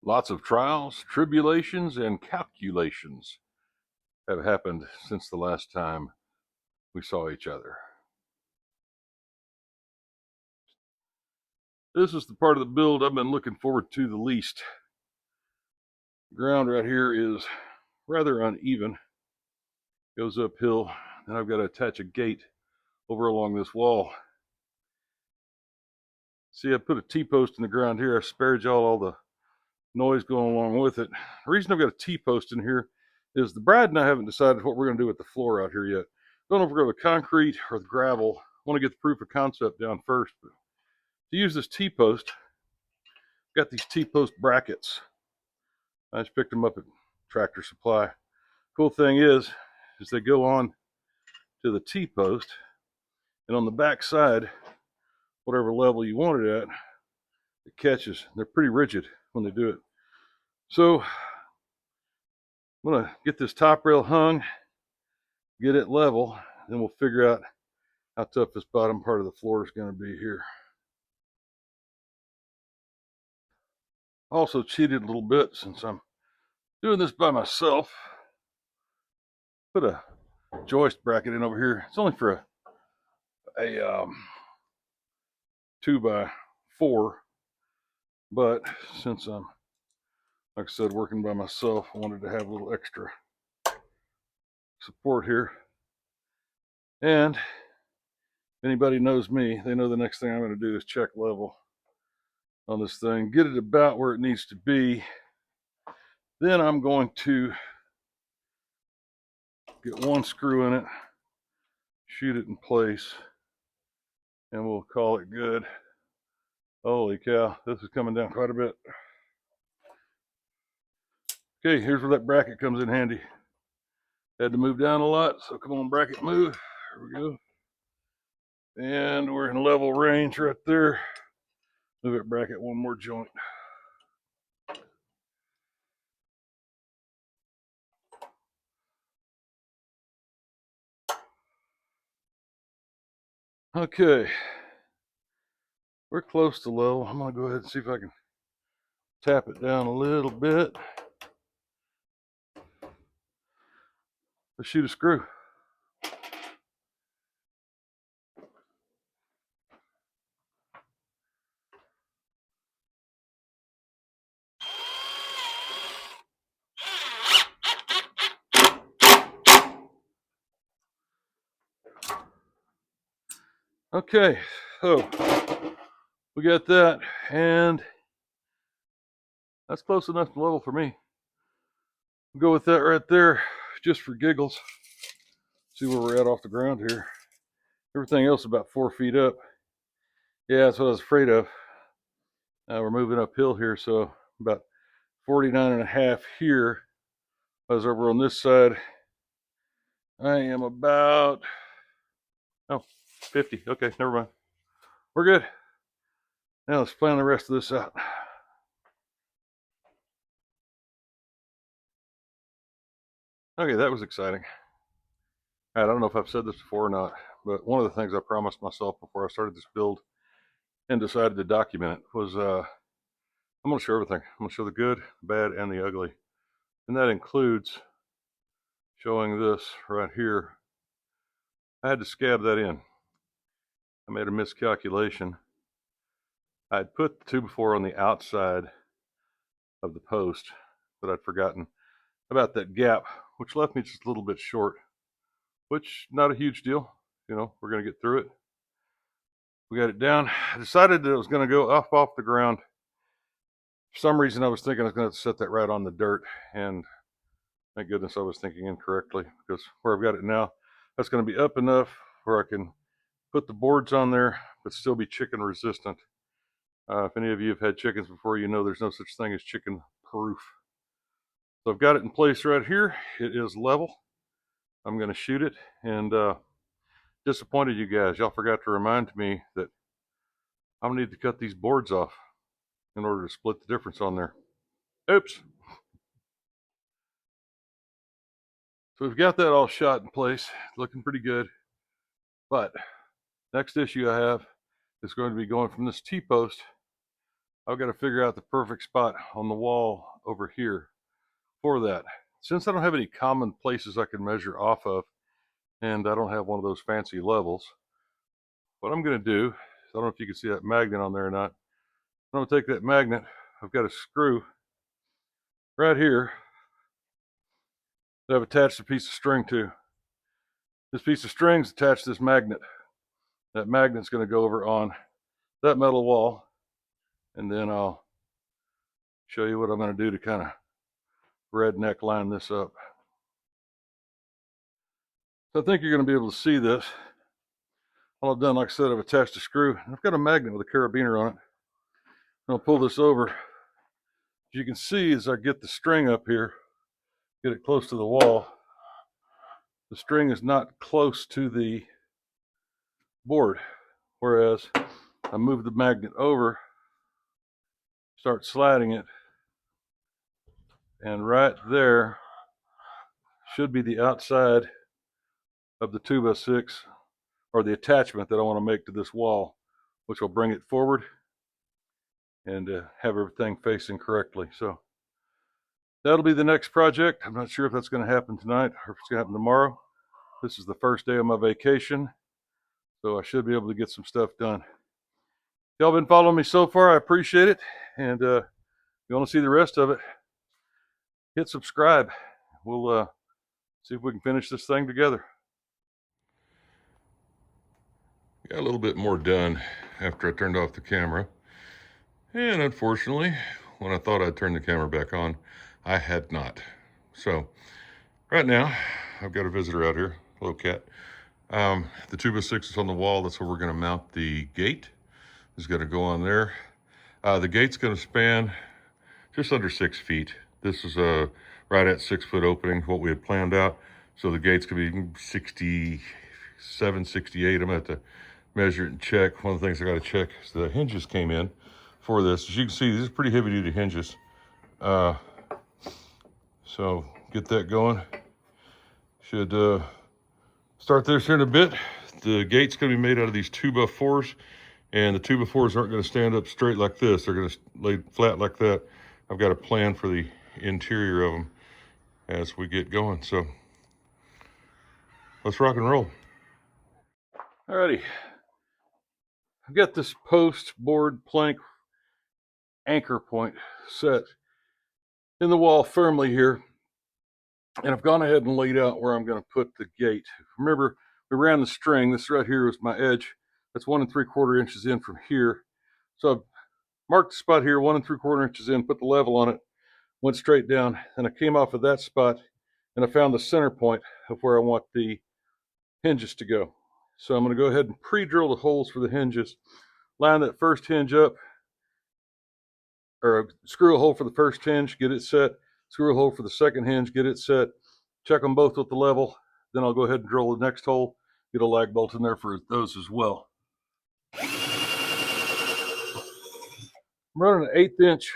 Lots of trials, tribulations, and calculations have happened since the last time we saw each other. This is the part of the build I've been looking forward to the least. The ground right here is rather uneven. Goes uphill, and I've got to attach a gate over along this wall. See, I put a T-post in the ground here. I spared y'all all the noise going along with it. The reason I've got a T-post in here is the Brad and I haven't decided what we're going to do with the floor out here yet. Don't know if we're going to concrete or the gravel. I want to get the proof of concept down first. But to use this T-post, I've got these T-post brackets. I just picked them up at Tractor Supply. Cool thing is they go on to the T-post, and on the back side, whatever level you want it at, it catches. They're pretty rigid when they do it. So I'm going to get this top rail hung, get it level, then we'll figure out how tough this bottom part of the floor is going to be here. Also cheated a little bit since I'm doing this by myself. Put a joist bracket in over here. It's only for a 2x4, but since I'm, like I said, working by myself, I wanted to have a little extra support here. And if anybody knows me, they know the next thing I'm going to do is check level on this thing, get it about where it needs to be. Then I'm going to get one screw in it, shoot it in place, and we'll call it good. Holy cow, this is coming down quite a bit. Okay, here's where that bracket comes in handy. Had to move down a lot, so come on, bracket, move. Here we go. And we're in level range right there. Move it, bracket, one more joint. Okay, we're close to level. I'm gonna go ahead and see if I can tap it down a little bit. Let's shoot a screw. Okay, so we got that, and that's close enough to level for me. We'll go with that right there, just for giggles. See where we're at off the ground here. Everything else about 4 feet up. Yeah, that's what I was afraid of. We're moving uphill here, so about 49.5 here. I was over on this side. I am about 50. Okay, never mind. We're good. Now let's plan the rest of this out. Okay, that was exciting. I don't know if I've said this before or not, but one of the things I promised myself before I started this build and decided to document it was I'm going to show everything. I'm going to show the good, the bad, and the ugly. And that includes showing this right here. I had to scab that in. I made a miscalculation. I'd put the 2x4 on the outside of the post, but I'd forgotten about that gap, which left me just a little bit short, which not a huge deal. You know, we're going to get through it. We got it down. I decided that it was going to go up off the ground. For some reason, I was thinking I was going to set that right on the dirt, and thank goodness I was thinking incorrectly, because where I've got it now, that's going to be up enough where I can put the boards on there, but still be chicken resistant. If any of you have had chickens before, you know there's no such thing as chicken proof. So I've got it in place right here. It is level. I'm going to shoot it, and disappointed you guys. Y'all forgot to remind me that I'm going to need to cut these boards off in order to split the difference on there. Oops. So we've got that all shot in place, looking pretty good. But next issue I have is going to be going from this T-post I've got to figure out the perfect spot on the wall over here for that. Since I don't have any common places I can measure off of, and I don't have one of those fancy levels, what I'm going to do, I don't know if you can see that magnet on there or not. I'm going to take that magnet, I've got a screw right here that I've attached a piece of string to. This piece of string is attached to this magnet. That magnet's going to go over on that metal wall, and then I'll show you what I'm going to do to kind of redneck line this up. So I think you're going to be able to see this. All I've done, like I said, I've attached a screw. I've got a magnet with a carabiner on it. I'll pull this over. As you can see, as I get the string up here, get it close to the wall, the string is not close to the board. Whereas I move the magnet over, start sliding it, and right there should be the outside of the 2x6, or the attachment that I want to make to this wall, which will bring it forward and have everything facing correctly. So that'll be the next project. I'm not sure if that's going to happen tonight or if it's going to happen tomorrow. This is the first day of my vacation, so I should be able to get some stuff done. Y'all been following me so far, I appreciate it. And if you want to see the rest of it, hit subscribe. We'll see if we can finish this thing together. Got a little bit more done after I turned off the camera. And unfortunately, when I thought I'd turn the camera back on, I had not. So right now, I've got a visitor out here. Hello, cat. The 2x6 is on the wall. That's where we're going to mount the gate. It's going to go on there. The gate's going to span just under 6 feet. This is right at 6 foot opening, what we had planned out. So the gate's going to be 67, 68. I'm going to have to measure it and check. One of the things I got to check is the hinges came in for this. As you can see, these are pretty heavy duty hinges. So get that going. Should start this here in a bit. The gate's going to be made out of these 2x4s, and the 2x4s aren't going to stand up straight like this. They're going to lay flat like that. I've got a plan for the interior of them as we get going. So let's rock and roll. Alrighty. I've got this post board plank anchor point set in the wall firmly here. And I've gone ahead and laid out where I'm going to put the gate. Remember, we ran the string. This right here was my edge. That's 1 3/4 inches in from here. So I've marked the spot here, 1 3/4 inches in, put the level on it, went straight down, and I came off of that spot, and I found the center point of where I want the hinges to go. So I'm going to go ahead and pre-drill the holes for the hinges, line that first hinge up, or screw a hole for the first hinge, get it set, screw a hole for the second hinge, get it set, check them both with the level, then I'll go ahead and drill the next hole, get a lag bolt in there for those as well. I'm running an 1/8 inch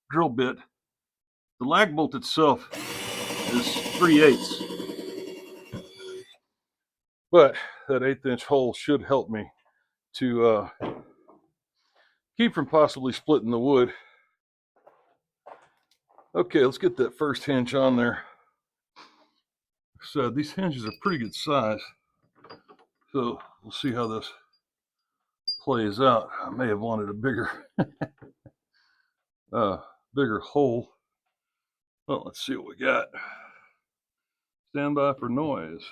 drill bit. The lag bolt itself is 3/8, but that 1/8 inch hole should help me to keep from possibly splitting the wood. Okay, let's get that first hinge on there. So these hinges are pretty good size, so we'll see how this plays out. I may have wanted a bigger bigger hole. Well, let's see what we got. Stand by for noise.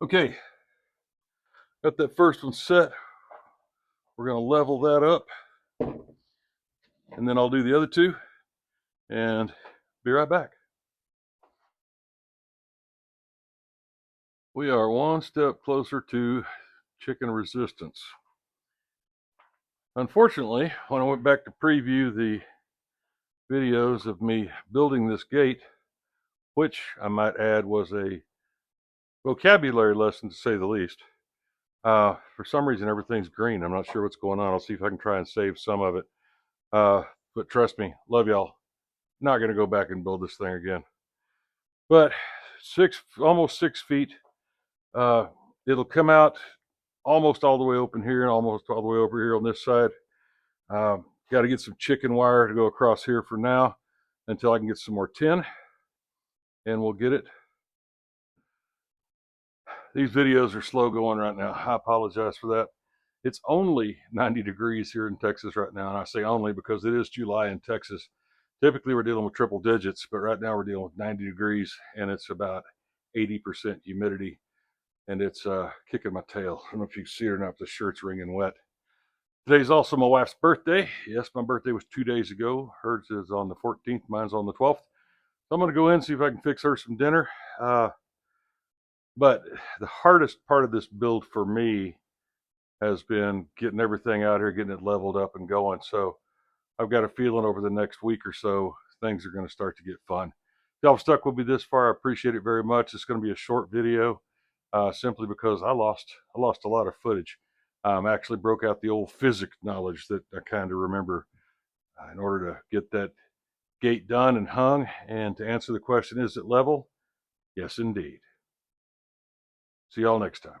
Okay, got that first one set. We're going to level that up, and then I'll do the other two and be right back. We are one step closer to chicken resistance. Unfortunately, when I went back to preview the videos of me building this gate, which I might add was a vocabulary lesson to say the least, for some reason everything's green. I'm not sure what's going on. I'll see if I can try and save some of it. But trust me, love y'all. Not going to go back and build this thing again. But almost 6 feet. It'll come out almost all the way open here and almost all the way over here on this side. Got to get some chicken wire to go across here for now until I can get some more tin, and we'll get it. These videos are slow going right now. I apologize for that. It's only 90 degrees here in Texas right now, and I say only because it is July in Texas. Typically we're dealing with triple digits, but right now we're dealing with 90 degrees and it's about 80% humidity, and it's kicking my tail. I don't know if you can see it or not, but the shirt's wringing wet. Today's also my wife's birthday. Yes, my birthday was 2 days ago. Hers is on the 14th, mine's on the 12th. So I'm going to go in and see if I can fix her some dinner. But the hardest part of this build for me has been getting everything out here, getting it leveled up and going. So I've got a feeling over the next week or so, things are going to start to get fun. If y'all have stuck with me this far, I appreciate it very much. It's going to be a short video, simply because I lost a lot of footage. Actually broke out the old physics knowledge that I kind of remember in order to get that gate done and hung. And to answer the question, is it level? Yes, indeed. See y'all next time.